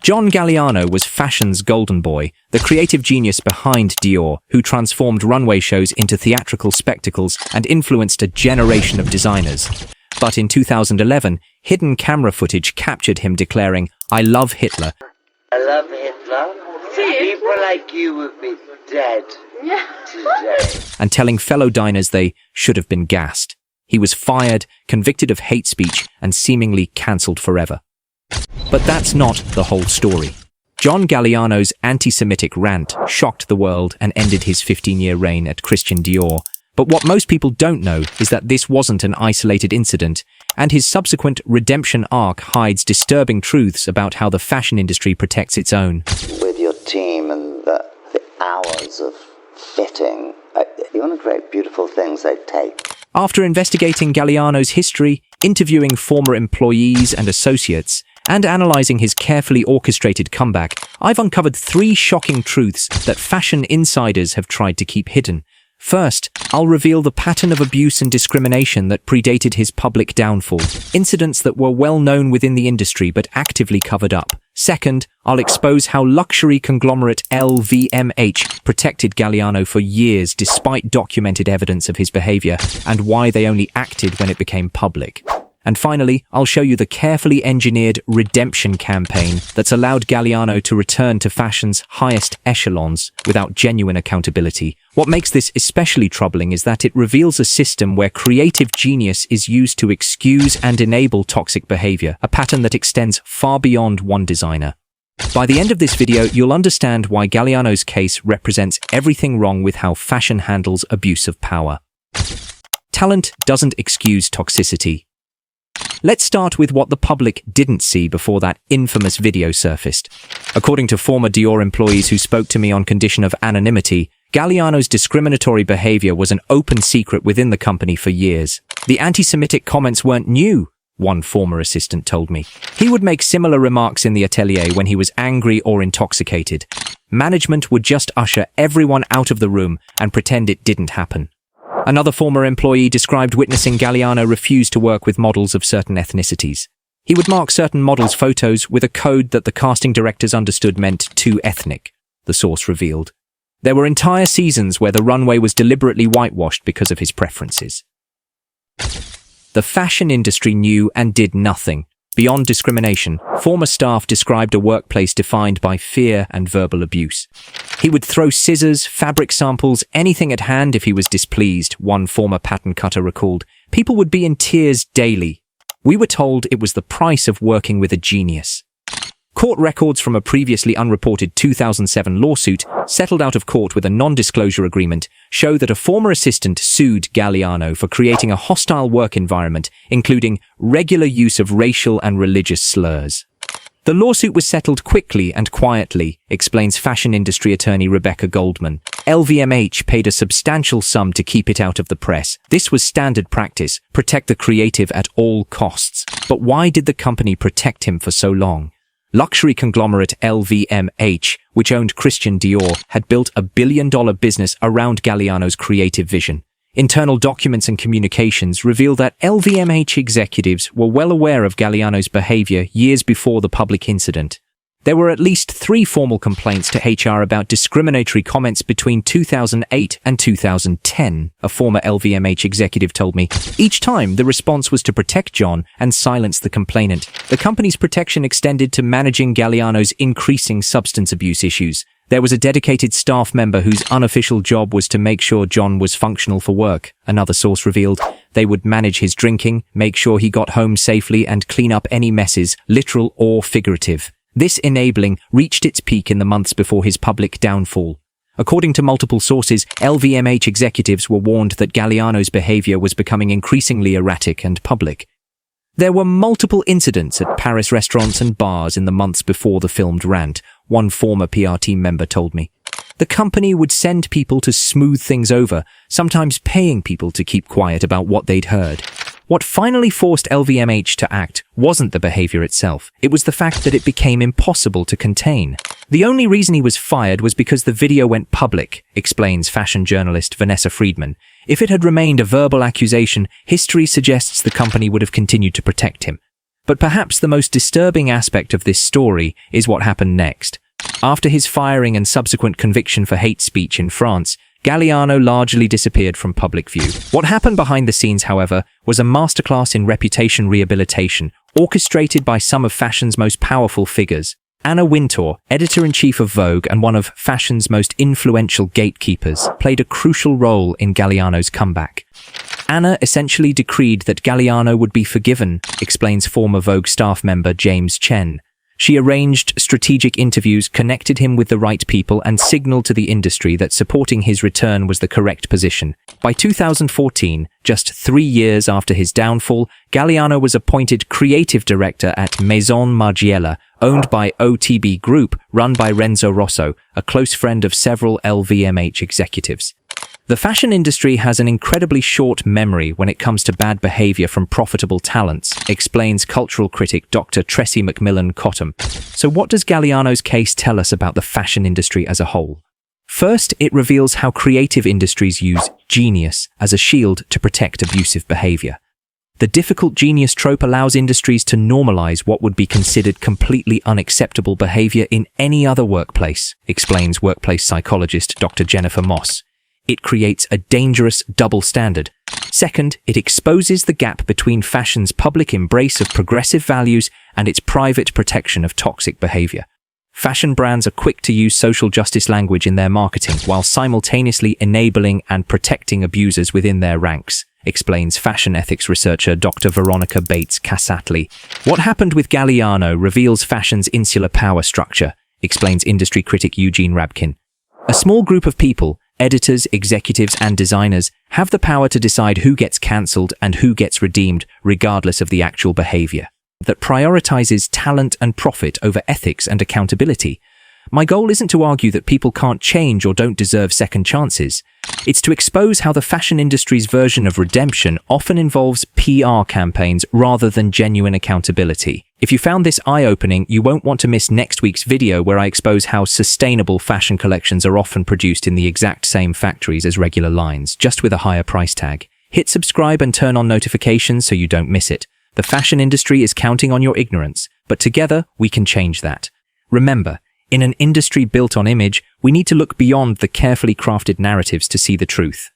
John Galliano was fashion's golden boy, the creative genius behind Dior, who transformed runway shows into theatrical spectacles and influenced a generation of designers. But in 2011, hidden camera footage captured him declaring, "I love Hitler." I love Hitler. People like you would be dead today. And telling fellow diners they should have been gassed. He was fired, convicted of hate speech, and seemingly cancelled forever. But that's not the whole story. John Galliano's anti-Semitic rant shocked the world and ended his 15-year reign at Christian Dior. But what most people don't know is that this wasn't an isolated incident, and his subsequent redemption arc hides disturbing truths about how the fashion industry protects its own. With your team and the hours of fitting, you want to create beautiful things they take. After investigating Galliano's history, interviewing former employees and associates, and analyzing his carefully orchestrated comeback, I've uncovered 3 shocking truths that fashion insiders have tried to keep hidden. First, I'll reveal the pattern of abuse and discrimination that predated his public downfall, incidents that were well known within the industry but actively covered up. Second, I'll expose how luxury conglomerate LVMH protected Galliano for years despite documented evidence of his behavior, and why they only acted when it became public. And finally, I'll show you the carefully engineered redemption campaign that's allowed Galliano to return to fashion's highest echelons without genuine accountability. What makes this especially troubling is that it reveals a system where creative genius is used to excuse and enable toxic behavior, a pattern that extends far beyond one designer. By the end of this video, you'll understand why Galliano's case represents everything wrong with how fashion handles abuse of power. Talent doesn't excuse toxicity. Let's start with what the public didn't see before that infamous video surfaced. According to former Dior employees who spoke to me on condition of anonymity, Galliano's discriminatory behavior was an open secret within the company for years. The anti-Semitic comments weren't new, one former assistant told me. He would make similar remarks in the atelier when he was angry or intoxicated. Management would just usher everyone out of the room and pretend it didn't happen. Another former employee described witnessing Galliano refuse to work with models of certain ethnicities. He would mark certain models' photos with a code that the casting directors understood meant too ethnic, the source revealed. There were entire seasons where the runway was deliberately whitewashed because of his preferences. The fashion industry knew and did nothing. Beyond discrimination, former staff described a workplace defined by fear and verbal abuse. He would throw scissors, fabric samples, anything at hand if he was displeased, one former pattern cutter recalled. People would be in tears daily. We were told it was the price of working with a genius. Court records from a previously unreported 2007 lawsuit, settled out of court with a non-disclosure agreement, show that a former assistant sued Galliano for creating a hostile work environment, including regular use of racial and religious slurs. The lawsuit was settled quickly and quietly, explains fashion industry attorney Rebecca Goldman. LVMH paid a substantial sum to keep it out of the press. This was standard practice, protect the creative at all costs. But why did the company protect him for so long? Luxury conglomerate LVMH, which owned Christian Dior, had built a billion-dollar business around Galliano's creative vision. Internal documents and communications reveal that LVMH executives were well aware of Galliano's behavior years before the public incident. There were at least 3 formal complaints to HR about discriminatory comments between 2008 and 2010, a former LVMH executive told me. Each time, the response was to protect John and silence the complainant. The company's protection extended to managing Galliano's increasing substance abuse issues. There was a dedicated staff member whose unofficial job was to make sure John was functional for work, another source revealed. They would manage his drinking, make sure he got home safely, and clean up any messes, literal or figurative. This enabling reached its peak in the months before his public downfall. According to multiple sources, LVMH executives were warned that Galliano's behavior was becoming increasingly erratic and public. There were multiple incidents at Paris restaurants and bars in the months before the filmed rant, one former PR team member told me. The company would send people to smooth things over, sometimes paying people to keep quiet about what they'd heard. What finally forced LVMH to act wasn't the behavior itself, it was the fact that it became impossible to contain. The only reason he was fired was because the video went public, explains fashion journalist Vanessa Friedman. If it had remained a verbal accusation, history suggests the company would have continued to protect him. But perhaps the most disturbing aspect of this story is what happened next. After his firing and subsequent conviction for hate speech in France, Galliano largely disappeared from public view. What happened behind the scenes, however, was a masterclass in reputation rehabilitation, orchestrated by some of fashion's most powerful figures. Anna Wintour, editor-in-chief of Vogue and one of fashion's most influential gatekeepers, played a crucial role in Galliano's comeback. Anna essentially decreed that Galliano would be forgiven, explains former Vogue staff member James Chen. She arranged strategic interviews, connected him with the right people, and signaled to the industry that supporting his return was the correct position. By 2014, just 3 years after his downfall, Galliano was appointed creative director at Maison Margiela, owned by OTB Group, run by Renzo Rosso, a close friend of several LVMH executives. The fashion industry has an incredibly short memory when it comes to bad behavior from profitable talents, explains cultural critic Dr. Tressie McMillan Cottam. So what does Galliano's case tell us about the fashion industry as a whole? First, it reveals how creative industries use genius as a shield to protect abusive behavior. The difficult genius trope allows industries to normalize what would be considered completely unacceptable behavior in any other workplace, explains workplace psychologist Dr. Jennifer Moss. It creates a dangerous double standard. Second, it exposes the gap between fashion's public embrace of progressive values and its private protection of toxic behavior. Fashion brands are quick to use social justice language in their marketing while simultaneously enabling and protecting abusers within their ranks, explains fashion ethics researcher Dr. Veronica Bates-Casatli. What happened with Galliano reveals fashion's insular power structure, explains industry critic Eugene Rabkin. A small group of people, editors, executives, and designers, have the power to decide who gets cancelled and who gets redeemed, regardless of the actual behavior. That prioritizes talent and profit over ethics and accountability. My goal isn't to argue that people can't change or don't deserve second chances. It's to expose how the fashion industry's version of redemption often involves PR campaigns rather than genuine accountability. If you found this eye-opening, you won't want to miss next week's video where I expose how sustainable fashion collections are often produced in the exact same factories as regular lines, just with a higher price tag. Hit subscribe and turn on notifications so you don't miss it. The fashion industry is counting on your ignorance, but together we can change that. Remember, in an industry built on image, we need to look beyond the carefully crafted narratives to see the truth.